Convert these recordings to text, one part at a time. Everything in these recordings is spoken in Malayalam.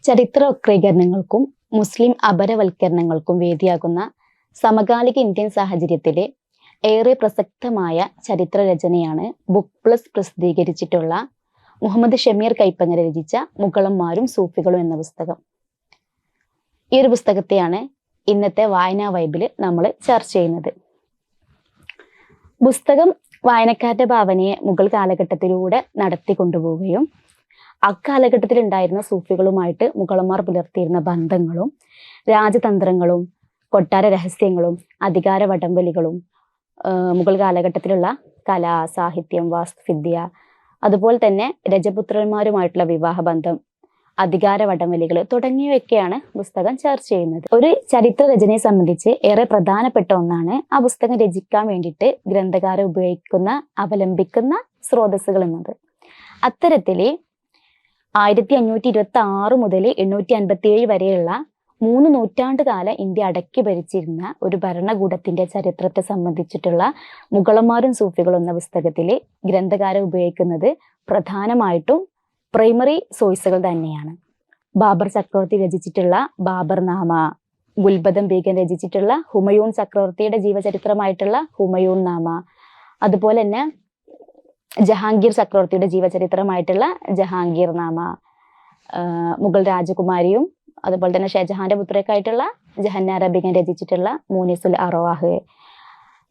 ചരിത്ര വക്രീകരണങ്ങൾക്കും മുസ്ലിം അപരവൽക്കരണങ്ങൾക്കും വേദിയാകുന്ന സമകാലിക ഇന്ത്യൻ സാഹചര്യത്തിലെ ഏറെ പ്രസക്തമായ ചരിത്രരചനയാണ് ബുക്ക് പ്ലസ് പ്രസിദ്ധീകരിച്ചിട്ടുള്ള മുഹമ്മദ് ഷമീർ കൈപ്പങ്ങര രചിച്ച മുഗളന്മാരും സൂഫികളും എന്ന പുസ്തകം. ഈ ഒരു പുസ്തകത്തെയാണ് ഇന്നത്തെ വായനാ വൈബിൽ നമ്മൾ ചർച്ച ചെയ്യുന്നത്. പുസ്തകം വായനക്കാരുടെ ഭാവനയെ മുഗൾ കാലഘട്ടത്തിലൂടെ നടത്തിക്കൊണ്ടുപോവുകയും അക്കാലഘട്ടത്തിൽ ഉണ്ടായിരുന്ന സൂഫികളുമായിട്ട് മുഗളന്മാർ പുലർത്തിയിരുന്ന ബന്ധങ്ങളും രാജതന്ത്രങ്ങളും കൊട്ടാര രഹസ്യങ്ങളും അധികാര വടംവലികളും മുഗൾ കാലഘട്ടത്തിലുള്ള കല, സാഹിത്യം, വാസ്തുവിദ്യ, അതുപോലെ തന്നെ രജപുത്രന്മാരുമായിട്ടുള്ള വിവാഹബന്ധം, അധികാര വടംവലികൾ തുടങ്ങിയവയൊക്കെയാണ് പുസ്തകം ചർച്ച ചെയ്യുന്നത്. ഒരു ചരിത്ര രചനയെ സംബന്ധിച്ച് ഏറെ പ്രധാനപ്പെട്ട ഒന്നാണ് ആ പുസ്തകം രചിക്കാൻ വേണ്ടിയിട്ട് ഗ്രന്ഥകാരൻ അവലംബിക്കുന്ന സ്രോതസ്സുകൾ എന്നത്. അത്തരത്തില് 1526 മുതൽ 857 വരെയുള്ള 3 നൂറ്റാണ്ട് കാലം ഇന്ത്യ അടക്കി ഭരിച്ചിരുന്ന ഒരു ഭരണകൂടത്തിന്റെ ചരിത്രത്തെ സംബന്ധിച്ചിട്ടുള്ള മുഗളന്മാരും സൂഫികളും എന്ന പുസ്തകത്തിൽ ഗ്രന്ഥകാരൻ ഉപയോഗിക്കുന്നത് പ്രധാനമായിട്ടും പ്രൈമറി സോഴ്സുകൾ തന്നെയാണ്. ബാബർ ചക്രവർത്തി രചിച്ചിട്ടുള്ള ബാബർനാമ, ഗുൽബദം ബീഗം രചിച്ചിട്ടുള്ള ഹുമയൂൺ ചക്രവർത്തിയുടെ ജീവചരിത്രമായിട്ടുള്ള ഹുമയൂൺ നാമ, അതുപോലെ തന്നെ ജഹാംഗീർ ചക്രവർത്തിയുടെ ജീവചരിത്രമായിട്ടുള്ള ജഹാംഗീർ നാമ, മുഗൾ രാജകുമാരിയും അതുപോലെ തന്നെ ഷാജഹാന്റെ പുത്രക്കായിട്ടുള്ള ജഹന്നാര ബീഗം രചിച്ചിട്ടുള്ള മൂനിസുൽ അറവാഹ്,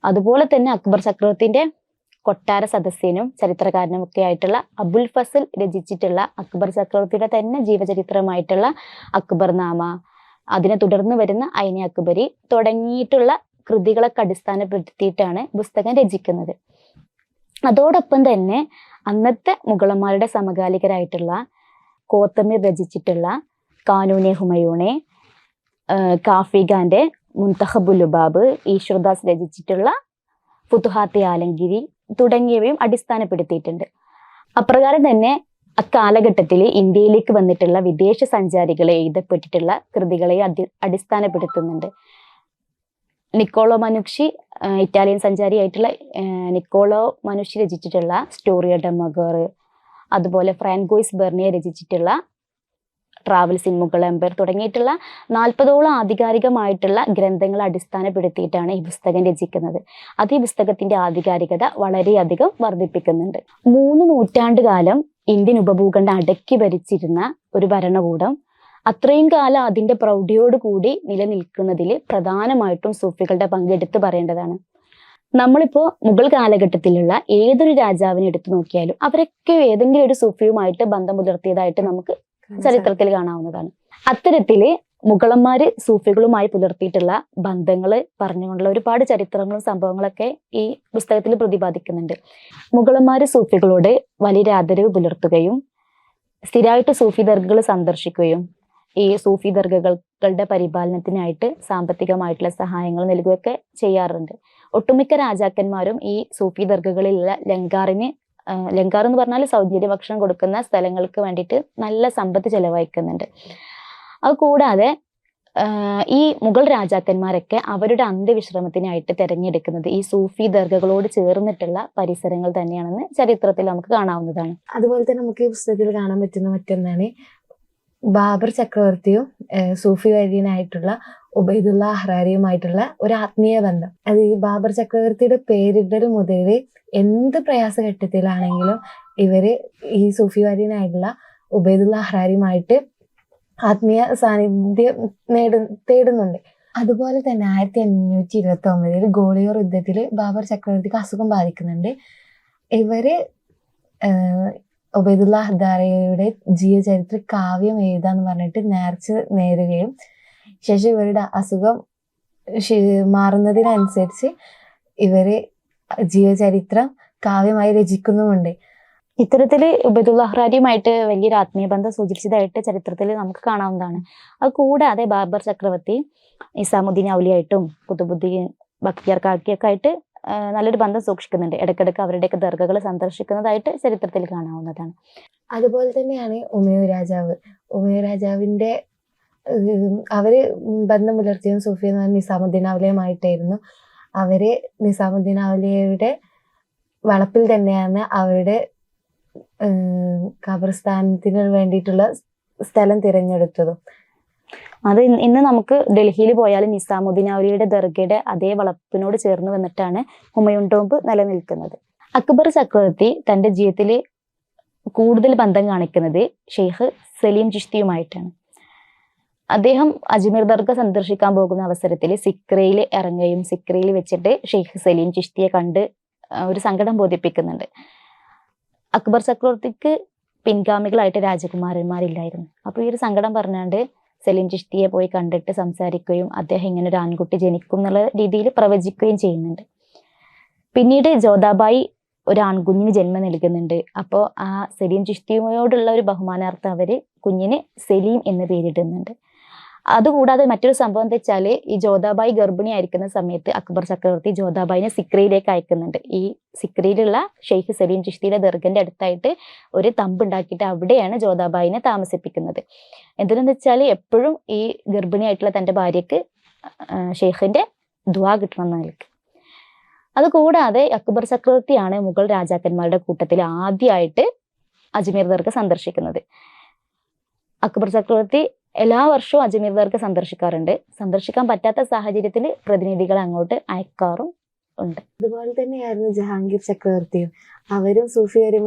അതുപോലെ തന്നെ അക്ബർ ചക്രവർത്തിന്റെ കൊട്ടാര സദസ്യനും ചരിത്രകാരനും ഒക്കെ ആയിട്ടുള്ള അബുൽ ഫസൽ രചിച്ചിട്ടുള്ള അക്ബർ ചക്രവർത്തിയുടെ തന്നെ ജീവചരിത്രമായിട്ടുള്ള അക്ബർ നാമ, അതിനെ തുടർന്ന് വരുന്ന ഐനി അക്ബരി തുടങ്ങിയിട്ടുള്ള കൃതികളൊക്കെ അടിസ്ഥാനപ്പെടുത്തിയിട്ടാണ് പുസ്തകം രചിക്കുന്നത്. അതോടൊപ്പം തന്നെ അന്നത്തെ മുഗളന്മാരുടെ സമകാലികരായിട്ടുള്ള കോത്തമീർ രചിച്ചിട്ടുള്ള കാനൂനെ ഹുമയൂണെ, കാഫി ഖാന്റെ മുൻതഖബുൽ ലുബാബ്, ഈശ്വർദാസ് രചിച്ചിട്ടുള്ള ഫുതുഹാത്തെ ആലംഗിരി തുടങ്ങിയവയും അടിസ്ഥാനപ്പെടുത്തിയിട്ടുണ്ട്. അപ്രകാരം തന്നെ അക്കാലഘട്ടത്തിൽ ഇന്ത്യയിലേക്ക് വന്നിട്ടുള്ള വിദേശ സഞ്ചാരികളെ എഴുതപ്പെട്ടിട്ടുള്ള കൃതികളെ അടിസ്ഥാനപ്പെടുത്തുന്നുണ്ട്. നിക്കോളോ മനുക്ഷി, ഇറ്റാലിയൻ സഞ്ചാരിയായിട്ടുള്ള നിക്കോളോ മനുഷി രചിച്ചിട്ടുള്ള സ്റ്റോറിയ ഡെമഗർ, അതുപോലെ ഫ്രാൻകോയിസ് ബെർണിയ രചിച്ചിട്ടുള്ള ട്രാവൽസ് ഇൻ മുഗൾ എംപയർ തുടങ്ങിയിട്ടുള്ള 40ഓളം ആധികാരികമായിട്ടുള്ള ഗ്രന്ഥങ്ങളെ അടിസ്ഥാനപ്പെടുത്തിയിട്ടാണ് ഈ പുസ്തകം രചിക്കുന്നത്. അത് ഈ പുസ്തകത്തിന്റെ ആധികാരികത വളരെയധികം വർദ്ധിപ്പിക്കുന്നുണ്ട്. 3 നൂറ്റാണ്ട് കാലം ഇന്ത്യൻ ഉപഭൂഖണ്ഡം അടക്കി ഭരിച്ചിരുന്ന ഒരു ഭരണകൂടം അത്രയും കാലം അതിന്റെ പ്രൗഢിയോടുകൂടി നിലനിൽക്കുന്നതിൽ പ്രധാനമായിട്ടും സൂഫികളുടെ പങ്ക് എടുത്തു പറയേണ്ടതാണ്. നമ്മളിപ്പോ മുഗൾ കാലഘട്ടത്തിലുള്ള ഏതൊരു രാജാവിനെ എടുത്തു നോക്കിയാലും അവരൊക്കെ ഏതെങ്കിലും ഒരു സൂഫിയുമായിട്ട് ബന്ധം പുലർത്തിയതായിട്ട് നമുക്ക് ചരിത്രത്തിൽ കാണാവുന്നതാണ്. അത്തരത്തില് മുഗളന്മാര് സൂഫികളുമായി പുലർത്തിയിട്ടുള്ള ബന്ധങ്ങള് പറഞ്ഞുകൊണ്ടുള്ള ഒരുപാട് ചരിത്രങ്ങളും സംഭവങ്ങളൊക്കെ ഈ പുസ്തകത്തിൽ പ്രതിപാദിക്കുന്നുണ്ട്. മുഗളന്മാര് സൂഫികളോട് വലിയ ആദരവ് പുലർത്തുകയും സ്ഥിരമായിട്ട് സൂഫി ദർഗകൾ സന്ദർശിക്കുകയും ഈ സൂഫി ദർഗകളുടെ പരിപാലനത്തിനായിട്ട് സാമ്പത്തികമായിട്ടുള്ള സഹായങ്ങൾ നൽകുകയൊക്കെ ചെയ്യാറുണ്ട്. ഒട്ടുമിക്ക രാജാക്കന്മാരും ഈ സൂഫി ദർഗകളിലുള്ള ലങ്കാർ എന്ന് പറഞ്ഞാൽ സൗജന്യ ഭക്ഷണം കൊടുക്കുന്ന സ്ഥലങ്ങൾക്ക് വേണ്ടിയിട്ട് നല്ല സമ്പത്ത് ചെലവഴിക്കുന്നുണ്ട്. അത് കൂടാതെ ഈ മുഗൾ രാജാക്കന്മാരൊക്കെ അവരുടെ അന്ത്യവിശ്രമത്തിനായിട്ട് തിരഞ്ഞെടുക്കുന്നത് ഈ സൂഫി ദർഗകളോട് ചേർന്നിട്ടുള്ള പരിസരങ്ങൾ തന്നെയാണെന്ന് ചരിത്രത്തിൽ നമുക്ക് കാണാവുന്നതാണ്. അതുപോലെ തന്നെ നമുക്ക് ഈ പുസ്തകത്തിൽ കാണാൻ പറ്റുന്ന മറ്റൊന്നാണ് ബാബർ ചക്രവർത്തിയും സൂഫി വര്യനായിട്ടുള്ള ഉബൈദുള്ള അഹ്റാരിയുമായിട്ടുള്ള ഒരു ആത്മീയ ബന്ധം. അത് ഈ ബാബർ ചക്രവർത്തിയുടെ പേരിടൽ മുതൽ എന്ത് പ്രയാസഘട്ടത്തിലാണെങ്കിലും ഇവര് ഈ സൂഫി വര്യനായിട്ടുള്ള ഉബൈദുള്ള അഹ്റാരിയുമായിട്ട് ആത്മീയ സാന്നിധ്യം തേടുന്നുണ്ട്. അതുപോലെ തന്നെ 1529 ഗോളിയോർ യുദ്ധത്തിൽ ബാബർ ചക്രവർത്തിക്ക് അസുഖം ബാധിക്കുന്നുണ്ട്. ഇവര് ഉബൈദുള്ള അഹ്റാരിയുടെ ജീവചരിത്ര കാവ്യം എഴുതാന്ന് പറഞ്ഞിട്ട് നേരുകയും ശേഷം ഇവരുടെ അസുഖം മാറുന്നതിനനുസരിച്ച് ഇവര് ജീവചരിത്രം കാവ്യമായി രചിക്കുന്നുമുണ്ട്. ഇത്തരത്തില് ഉബൈദുള്ള അഹ്റാരിയുമായിട്ട് വലിയൊരു ആത്മീയ ബന്ധം സൂചിപ്പിച്ചതായിട്ട് ചരിത്രത്തിൽ നമുക്ക് കാണാവുന്നതാണ്. അത് കൂടാതെ ബാബർ ചക്രവർത്തി നിസാമുദ്ദീൻ ഔലിയായിട്ടും കുതുബുദ്ദീൻ ബക്തിയാർ കാക്കിയൊക്കെ ആയിട്ട് നല്ലൊരു ബന്ധം സൂക്ഷിക്കുന്നുണ്ട്. ഇടയ്ക്കിടയ്ക്ക് അവരുടെയൊക്കെ ദർഗകൾ സന്ദർശിക്കുന്നതായിട്ട് ചരിത്രത്തിൽ കാണാവുന്നതാണ്. അതുപോലെ തന്നെയാണ് ഉമയൂർ രാജാവ്. ഉമയൂർ രാജാവിന്റെ അവര് ബന്ധം പുലർത്തിയത് സൂഫി എന്ന് പറഞ്ഞ നിസാമുദ്ദീൻ ഔലിയുമായിട്ടായിരുന്നു. അവര് നിസാമുദ്ദീൻ ഔലിയയുടെ വളപ്പിൽ തന്നെയാണ് അവരുടെ ഖബർസ്ഥാനത്തിന് വേണ്ടിയിട്ടുള്ള സ്ഥലം തിരഞ്ഞെടുത്തതും. അത് ഇന്ന് നമുക്ക് ഡൽഹിയിൽ പോയാൽ നിസാമുദ്ദീൻ ഔലിയുടെ ദർഗയുടെ അതേ വളപ്പിനോട് ചേർന്ന് വന്നിട്ടാണ് ഹുമയൂൺ ടോംബ് നിലനിൽക്കുന്നത്. അക്ബർ ചക്രവർത്തി തന്റെ ജീവിതത്തിൽ കൂടുതൽ ബന്ധം കാണിക്കുന്നത് ഷെയ്ഖ് സലീം ചിശ്തിയുമായിട്ടാണ്. അദ്ദേഹം അജ്മീർ ദർഗ സന്ദർശിക്കാൻ പോകുന്ന അവസരത്തിൽ സിക്രയിൽ ഇറങ്ങുകയും സിക്രയിൽ വെച്ചിട്ട് ഷെയ്ഖ് സലീം ചിശ്തിയെ കണ്ട് ഒരു സങ്കടം ബോധിപ്പിക്കുന്നുണ്ട്. അക്ബർ ചക്രവർത്തിക്ക് പിൻഗാമികളായിട്ട് രാജകുമാരന്മാരില്ലായിരുന്നു. അപ്പോൾ ഈ ഒരു സങ്കടം പറഞ്ഞാണ്ട് സലീം ചിശ്തിയെ പോയി കണ്ടിട്ട് സംസാരിക്കുകയും അദ്ദേഹം ഇങ്ങനെ ഒരു ആൺകുട്ടി ജനിക്കും എന്നുള്ള രീതിയിൽ പ്രവചിക്കുകയും ചെയ്യുന്നുണ്ട്. പിന്നീട് ജോധാബായി ഒരു ആൺകുഞ്ഞിന് ജന്മം നൽകുന്നുണ്ട്. അപ്പോൾ ആ സലീം ചിശ്തിയോടുള്ള ഒരു ബഹുമാനാർത്ഥം അവര് കുഞ്ഞിന് സലീം എന്ന് പേരിടുന്നുണ്ട്. അതുകൂടാതെ മറ്റൊരു സംഭവം എന്താ വെച്ചാൽ, ഈ ജോധാബായി ഗർഭിണി ആയിരിക്കുന്ന സമയത്ത് അക്ബർ ചക്രവർത്തി ജോധാബായിനെ സിക്രയിലേക്ക് അയക്കുന്നുണ്ട്. ഈ സിക്രയിലുള്ള ഷെയ്ഖ് സലീം ചിശ്തിയുടെ ദർഗന്റെ അടുത്തായിട്ട് ഒരു തമ്പ് ഉണ്ടാക്കിയിട്ട് അവിടെയാണ് ജോധാബായിനെ താമസിപ്പിക്കുന്നത്. എന്തിനെന്ന് വെച്ചാൽ എപ്പോഴും ഈ ഗർഭിണിയായിട്ടുള്ള തന്റെ ഭാര്യക്ക് ഷെയ്ഖിന്റെ ദുആ കിട്ടണം നിലക്ക്. അതുകൂടാതെ അക്ബർ ചക്രവർത്തിയാണ് മുഗൾ രാജാക്കന്മാരുടെ കൂട്ടത്തിൽ ആദ്യമായിട്ട് അജ്മീർ ദർഗ സന്ദർശിക്കുന്നത്. അക്ബർ ചക്രവർത്തി എല്ലാ വർഷവും അജ്മീർ ദർഗ സന്ദർശിക്കാറുണ്ട്. സന്ദർശിക്കാൻ പറ്റാത്ത സാഹചര്യത്തിൽ പ്രതിനിധികളെ അങ്ങോട്ട് അയക്കാറും ഉണ്ട്. അതുപോലെ തന്നെയായിരുന്നു ജഹാംഗീർ ചക്രവർത്തിയും. അവരും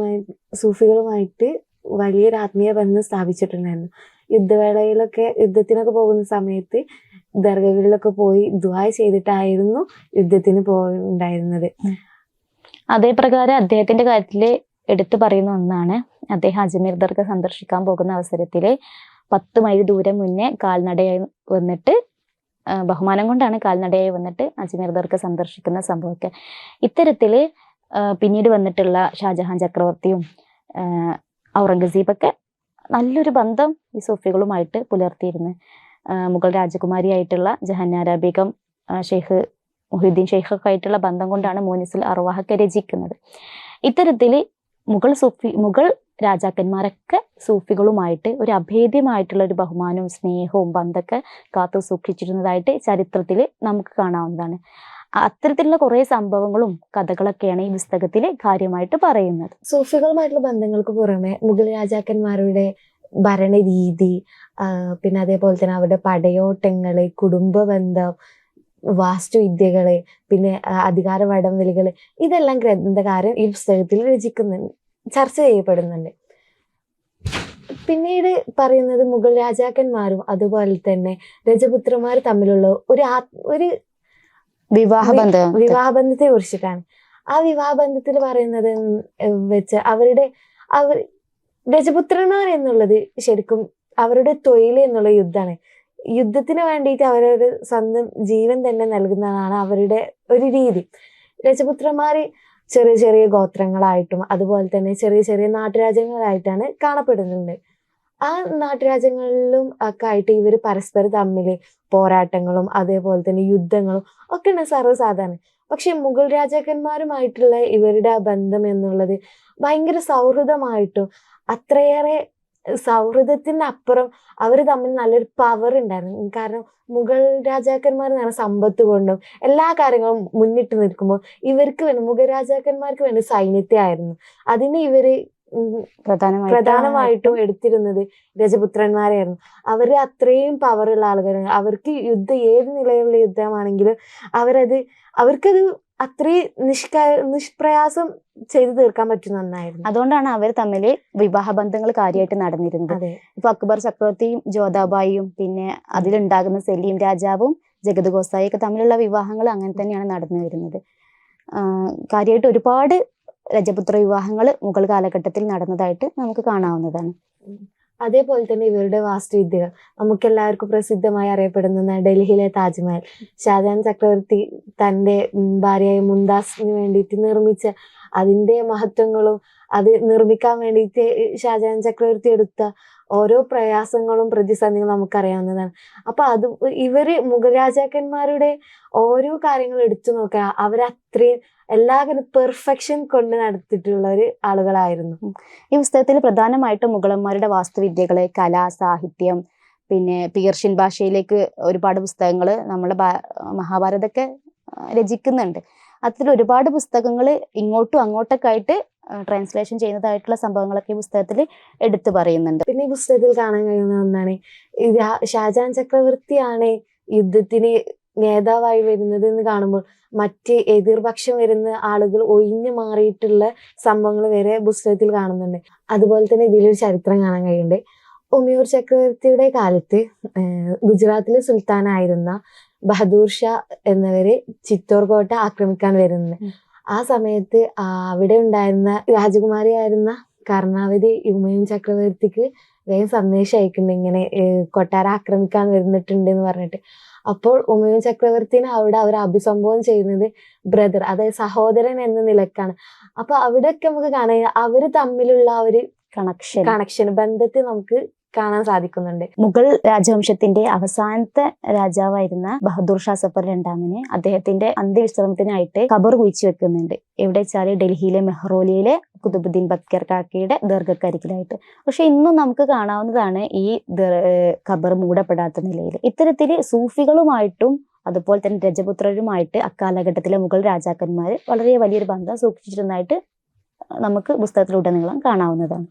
സൂഫികളുമായിട്ട് വലിയൊരു ആത്മീയ ബന്ധം സ്ഥാപിച്ചിട്ടുണ്ടായിരുന്നു. യുദ്ധത്തിനൊക്കെ പോകുന്ന സമയത്ത് ദർഗകളിലൊക്കെ പോയി ദുആ ചെയ്തിട്ടായിരുന്നു യുദ്ധത്തിന് പോയിട്ടുണ്ടായിരുന്നത്. അതേ പ്രകാരം അദ്ദേഹത്തിന്റെ കാര്യത്തിൽ എടുത്തു പറയുന്ന ഒന്നാണ്, അദ്ദേഹം അജ്മീർ ദർഗ സന്ദർശിക്കാൻ പോകുന്ന അവസരത്തിൽ 10 മൈൽ ദൂരം മുന്നേ കാൽനടയായി വന്നിട്ട്, ബഹുമാനം കൊണ്ടാണ് കാൽനടയായി വന്നിട്ട് അജ്മീർ ദർഗ സന്ദർശിക്കുന്ന സംഭവമൊക്കെ. ഇത്തരത്തില് പിന്നീട് വന്നിട്ടുള്ള ഷാജഹാൻ ചക്രവർത്തിയും ഔറംഗസീബൊക്കെ നല്ലൊരു ബന്ധം ഈ സൂഫികളുമായിട്ട് പുലർത്തിയിരുന്നു. മുഗൾ രാജകുമാരിയായിട്ടുള്ള ജഹാനാര ബീഗം ഷെയ്ഖ് മുഹ്യുദ്ദീൻ ഷെയ്ഖൊക്കെ ആയിട്ടുള്ള ബന്ധം കൊണ്ടാണ് മോനിസുൽ അർവാഹൊക്കെ രചിക്കുന്നത്. ഇത്തരത്തിൽ മുഗൾ രാജാക്കന്മാരൊക്കെ സൂഫികളുമായിട്ട് ഒരു അഭേദ്യമായിട്ടുള്ള ഒരു ബഹുമാനവും സ്നേഹവും ബന്ധമൊക്കെ കാത്തു സൂക്ഷിച്ചിരുന്നതായിട്ട് ചരിത്രത്തിൽ നമുക്ക് കാണാവുന്നതാണ്. അത്തരത്തിലുള്ള കുറെ സംഭവങ്ങളും കഥകളൊക്കെയാണ് ഈ പുസ്തകത്തിൽ കാര്യമായിട്ട് പറയുന്നത്. സൂഫികളുമായിട്ടുള്ള ബന്ധങ്ങൾക്ക് പുറമെ മുഗൾ രാജാക്കന്മാരുടെ ഭരണരീതി, പിന്നെ അതേപോലെ തന്നെ അവരുടെ പടയോട്ടങ്ങള്, കുടുംബ ബന്ധം, വാസ്തുവിദ്യകള്, പിന്നെ അധികാര വടംവലികള്, ഇതെല്ലാം ഗ്രന്ഥകാരൻ ഈ പുസ്തകത്തിൽ ചർച്ച ചെയ്യപ്പെടുന്നുണ്ട്. പിന്നീട് പറയുന്നത് മുഗൾ രാജാക്കന്മാരും അതുപോലെ തന്നെ രജപുത്രന്മാർ തമ്മിലുള്ള ഒരു വിവാഹബന്ധത്തെ കുറിച്ചിട്ടാണ്. ആ വിവാഹബന്ധത്തിൽ പറയുന്നത് വെച്ച് രജപുത്രന്മാർ എന്നുള്ളത് ശരിക്കും അവരുടെ തൊഴിൽ എന്നുള്ള യുദ്ധമാണ്. യുദ്ധത്തിന് വേണ്ടിയിട്ട് അവരൊരു സ്വന്തം ജീവൻ തന്നെ നൽകുന്നതാണ് അവരുടെ ഒരു രീതി. രജപുത്രന്മാര് ചെറിയ ചെറിയ ഗോത്രങ്ങളായിട്ടും അതുപോലെ തന്നെ ചെറിയ ചെറിയ നാട്ടുരാജ്യങ്ങളായിട്ടാണ് കാണപ്പെടുന്നുണ്ട്. ആ നാട്ടുരാജ്യങ്ങളിലും ഒക്കെ ആയിട്ട് ഇവർ പരസ്പരം തമ്മിൽ പോരാട്ടങ്ങളും അതേപോലെ തന്നെ യുദ്ധങ്ങളും ഒക്കെയാണ് സർവ്വസാധാരണ. പക്ഷെ മുഗൾ രാജാക്കന്മാരുമായിട്ടുള്ള ഇവരുടെ ആ ബന്ധം എന്നുള്ളത് ഭയങ്കര സൗഹൃദമായിട്ടും, അത്രയേറെ സൗഹൃദത്തിന് അപ്പുറം അവർ തമ്മിൽ നല്ലൊരു പവർ ഉണ്ടായിരുന്നു. കാരണം മുഗൾ രാജാക്കന്മാർ എന്ന് പറഞ്ഞാൽ സമ്പത്ത് കൊണ്ടും എല്ലാ കാര്യങ്ങളും മുന്നിട്ട് നിൽക്കുമ്പോൾ മുഗൾ രാജാക്കന്മാർക്ക് വേണ്ടി സൈന്യത്തെ ആയിരുന്നു. അതിന് ഇവര് പ്രധാനമായിട്ടും എടുത്തിരുന്നത് രജപുത്രന്മാരായിരുന്നു. അവര് അത്രയും പവറുള്ള ആളുകളാണ്. അവർക്ക് ഏത് നിലയിലുള്ള യുദ്ധമാണെങ്കിലും അവർക്കത് അത്രയും നിഷ്പ്രയാസം ചെയ്തു തീർക്കാൻ പറ്റുന്ന ഒന്നായിരുന്നു. അതുകൊണ്ടാണ് അവർ തമ്മിൽ വിവാഹ ബന്ധങ്ങൾ കാര്യമായിട്ട് നടന്നിരുന്നത്. ഇപ്പൊ അക്ബർ ചക്രവർത്തിയും ജോധാബായിയും പിന്നെ അതിലുണ്ടാകുന്ന സലീം രാജാവും ജഗത് ഗോസായി ഒക്കെ തമ്മിലുള്ള വിവാഹങ്ങൾ അങ്ങനെ തന്നെയാണ് നടന്നു വരുന്നത്. കാര്യമായിട്ട് ഒരുപാട് രജപുത്ര വിവാഹങ്ങൾ മുഗൾ കാലഘട്ടത്തിൽ നടന്നതായിട്ട് നമുക്ക് കാണാവുന്നതാണ്. അതേപോലെ തന്നെ ഇവരുടെ വാസ്തുവിദ്യകൾ നമുക്കെല്ലാവർക്കും പ്രസിദ്ധമായി അറിയപ്പെടുന്ന ഡൽഹിയിലെ താജ്മഹൽ ഷാജഹാൻ ചക്രവർത്തി തൻ്റെ ഭാര്യയായ മുംതാസിന് വേണ്ടിയിട്ട് നിർമ്മിച്ച അതിൻ്റെ മഹത്വങ്ങളും അത് നിർമ്മിക്കാൻ വേണ്ടിയിട്ട് ഷാജഹാൻ ചക്രവർത്തി എടുത്ത ഓരോ പ്രയാസങ്ങളും പ്രതിസന്ധികളും നമുക്കറിയാവുന്നതാണ്. അപ്പൊ ഇവര് മുഗൾ രാജാക്കന്മാരുടെ ഓരോ കാര്യങ്ങൾ എടുത്തു നോക്കുക, അവരത്രയും എല്ലാവരും പെർഫെക്ഷൻ കൊണ്ട് നടത്തിയിട്ടുള്ള ഒരു ആളുകളായിരുന്നു. ഈ പുസ്തകത്തിൽ പ്രധാനമായിട്ടും മുഗളന്മാരുടെ വാസ്തുവിദ്യകള്, കല, സാഹിത്യം, പിന്നെ പേർഷ്യൻ ഭാഷയിലേക്ക് ഒരുപാട് പുസ്തകങ്ങൾ നമ്മളെ മഹാഭാരതമൊക്കെ രചിക്കുന്നുണ്ട്. അതിൽ ഒരുപാട് പുസ്തകങ്ങൾ ഇങ്ങോട്ടും അങ്ങോട്ടൊക്കെ ആയിട്ട് ട്രാൻസ്ലേഷൻ ചെയ്യുന്നതായിട്ടുള്ള സംഭവങ്ങളൊക്കെ ഈ പുസ്തകത്തിൽ എടുത്തു പറയുന്നുണ്ട്. പിന്നെ ഈ പുസ്തകത്തിൽ കാണാൻ കഴിയുന്ന ഒന്നാണ് ഈ ഷാജഹാൻ ചക്രവർത്തിയാണ് യുദ്ധത്തിന് നേതാവായി വരുന്നത് എന്ന് കാണുമ്പോൾ മറ്റ് എതിർപക്ഷം വരുന്ന ആളുകൾ ഒഴിഞ്ഞു മാറിയിട്ടുള്ള സംഭവങ്ങൾ വരെ പുസ്തകത്തിൽ കാണുന്നുണ്ട്. അതുപോലെ തന്നെ ഇതിലൊരു ചരിത്രം കാണാൻ കഴിയുന്നുണ്ട്. ഉമയൂർ ചക്രവർത്തിയുടെ കാലത്ത് ഗുജറാത്തിലെ സുൽത്താനായിരുന്ന ബഹദൂർ ഷാ എന്നിവര് ചിത്തോർ കോട്ട ആക്രമിക്കാൻ വരുന്നത്. ആ സമയത്ത് അവിടെ ഉണ്ടായിരുന്ന രാജകുമാരിയായിരുന്ന കർണാവതി ഉമയൂർ ചക്രവർത്തിക്ക് വേഗം സന്ദേശം അയക്കുന്നുണ്ട്, ഇങ്ങനെ കൊട്ടാരം ആക്രമിക്കാൻ വരുന്നിട്ടുണ്ട് എന്ന് പറഞ്ഞിട്ട്. അപ്പോൾ ഉമയൂർ ചക്രവർത്തിനെ അവിടെ അവർ അഭിസംബോധന ചെയ്യുന്നത് ബ്രദർ, അതായത് സഹോദരൻ എന്ന നിലക്കാണ്. അപ്പൊ അവിടെയൊക്കെ നമുക്ക് കാണാൻ അവര് തമ്മിലുള്ള ആ ഒരു കണക്ഷൻ ബന്ധത്തെ നമുക്ക് കാണാൻ സാധിക്കുന്നുണ്ട്. മുഗൾ രാജവംശത്തിന്റെ അവസാനത്തെ രാജാവായിരുന്ന ബഹദൂർ ഷാ സഫർ രണ്ടാമന് അദ്ദേഹത്തിന്റെ അന്ത്യവിശ്രമത്തിനായിട്ട് ഖബർ കുഴിച്ചു വെക്കുന്നുണ്ട്. എവിടെ വെച്ചാല് ഡൽഹിയിലെ മെഹ്റോലിയിലെ കുതുബുദ്ദീൻ ബക്തിയാർ കാക്കയുടെ ദീർഘക്കരികിലായിട്ട്. പക്ഷെ ഇന്നും നമുക്ക് കാണാവുന്നതാണ് ഈ ഖബർ മൂടപ്പെടാത്ത നിലയിൽ. ഇത്തരത്തില് സൂഫികളുമായിട്ടും അതുപോലെ തന്നെ രജപുത്രരുമായിട്ട് അക്കാലഘട്ടത്തിലെ മുഗൾ രാജാക്കന്മാർ വളരെ വലിയൊരു ബന്ധം സൂക്ഷിച്ചിരുന്നതായിട്ട് നമുക്ക് പുസ്തകത്തിലുടനീളം കാണാവുന്നതാണ്.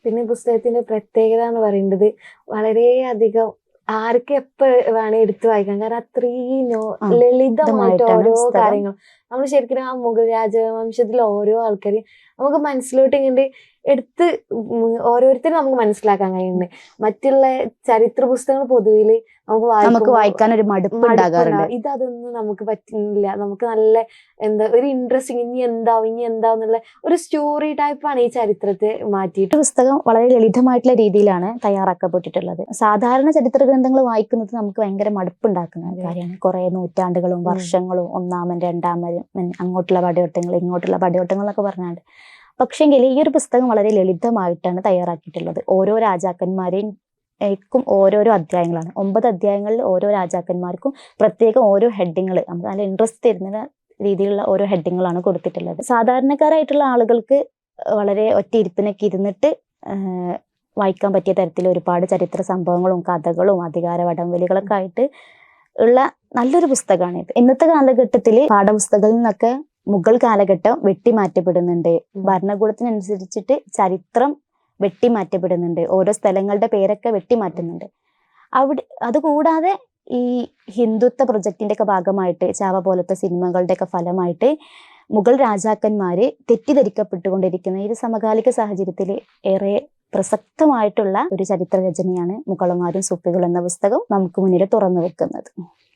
പിന്നെ പുസ്തകത്തിന്റെ പ്രത്യേകത എന്ന് പറയുന്നത് വളരെയധികം ആർക്ക് എപ്പോ വേണേ എടുത്തു വായിക്കാം. കാരണം അത്രയും ലളിതമായിട്ട് ഓരോ കാര്യങ്ങളും നമ്മൾ ശരിക്കും ആ മുഗൾ രാജവംശത്തിലെ ഓരോ ആൾക്കാരെയും നമുക്ക് മനസ്സിലോട്ട് ഇങ്ങനെ എടുത്ത് ഓരോരുത്തരും നമുക്ക് മനസ്സിലാക്കാൻ കഴിയുന്നുണ്ട്. മറ്റുള്ള ചരിത്ര പുസ്തകങ്ങൾ പൊതുവില് നമുക്ക് വായിക്കാൻ ഒരു മടുപ്പ് ഉണ്ടാകാറുണ്ട്. ഇതൊന്നും നമുക്ക് പറ്റുന്നില്ല. നമുക്ക് നല്ല ഒരു ഇൻട്രസ്റ്റിംഗ് ഇനി എന്താന്നുള്ള ഒരു സ്റ്റോറി ടൈപ്പാണ് ഈ ചരിത്രത്തെ മാറ്റിയിട്ട്. പുസ്തകം വളരെ ലളിതമായിട്ടുള്ള രീതിയിലാണ് തയ്യാറാക്കപ്പെട്ടിട്ടുള്ളത്. സാധാരണ ചരിത്ര ഗ്രന്ഥങ്ങൾ വായിക്കുന്നത് നമുക്ക് ഭയങ്കര മടുപ്പുണ്ടാക്കുന്ന കാര്യമാണ്. കുറെ നൂറ്റാണ്ടുകളും വർഷങ്ങളും ഒന്നാമൻ രണ്ടാമൻ അങ്ങോട്ടുള്ള പടയോട്ടങ്ങൾ ഇങ്ങോട്ടുള്ള പടയോട്ടങ്ങൾ എന്നൊക്കെ പറഞ്ഞാണ്ട്. പക്ഷെങ്കിൽ ഈ ഒരു പുസ്തകം വളരെ ലളിതമായിട്ടാണ് തയ്യാറാക്കിയിട്ടുള്ളത്. ഓരോ രാജാക്കന്മാരെയും ഓരോരോ അധ്യായങ്ങളാണ്. 9 അധ്യായങ്ങളിൽ ഓരോ രാജാക്കന്മാർക്കും പ്രത്യേകം ഓരോ ഹെഡിങ്ങൾ, നമുക്ക് നല്ല ഇൻട്രസ്റ്റ് തരുന്ന രീതിയിലുള്ള ഓരോ ഹെഡിങ്ങളാണ് കൊടുത്തിട്ടുള്ളത്. സാധാരണക്കാരായിട്ടുള്ള ആളുകൾക്ക് വളരെ ഒറ്റ ഇരിപ്പിനൊക്കെ ഇരുന്നിട്ട് വായിക്കാൻ പറ്റിയ തരത്തിൽ ഒരുപാട് ചരിത്ര സംഭവങ്ങളും കഥകളും അധികാര വടംവലികളൊക്കെ ആയിട്ട് ഉള്ള നല്ലൊരു പുസ്തകമാണ് ഇത്. ഇന്നത്തെ കാലഘട്ടത്തിൽ പാഠപുസ്തകങ്ങളിൽ നിന്നൊക്കെ മുഗൾ കാലഘട്ടം വെട്ടിമാറ്റപ്പെടുന്നുണ്ട്. ഭരണകൂടത്തിനനുസരിച്ചിട്ട് ചരിത്രം വെട്ടിമാറ്റപ്പെടുന്നുണ്ട്. ഓരോ സ്ഥലങ്ങളുടെ പേരൊക്കെ വെട്ടിമാറ്റുന്നുണ്ട്. അതുകൂടാതെ ഈ ഹിന്ദുത്വ പ്രൊജക്ടിന്റെ ഒക്കെ ഭാഗമായിട്ട് ചാവ പോലത്തെ സിനിമകളുടെ ഒക്കെ ഫലമായിട്ട് മുഗൾ രാജാക്കന്മാര് തെറ്റിദ്ധരിക്കപ്പെട്ടുകൊണ്ടിരിക്കുന്ന ഈ സമകാലിക സാഹചര്യത്തിൽ ഏറെ പ്രസക്തമായിട്ടുള്ള ഒരു ചരിത്ര രചനയാണ് മുഗളന്മാരും സൂഫികളും എന്ന പുസ്തകം നമുക്ക് മുന്നിൽ തുറന്നു വെക്കുന്നത്.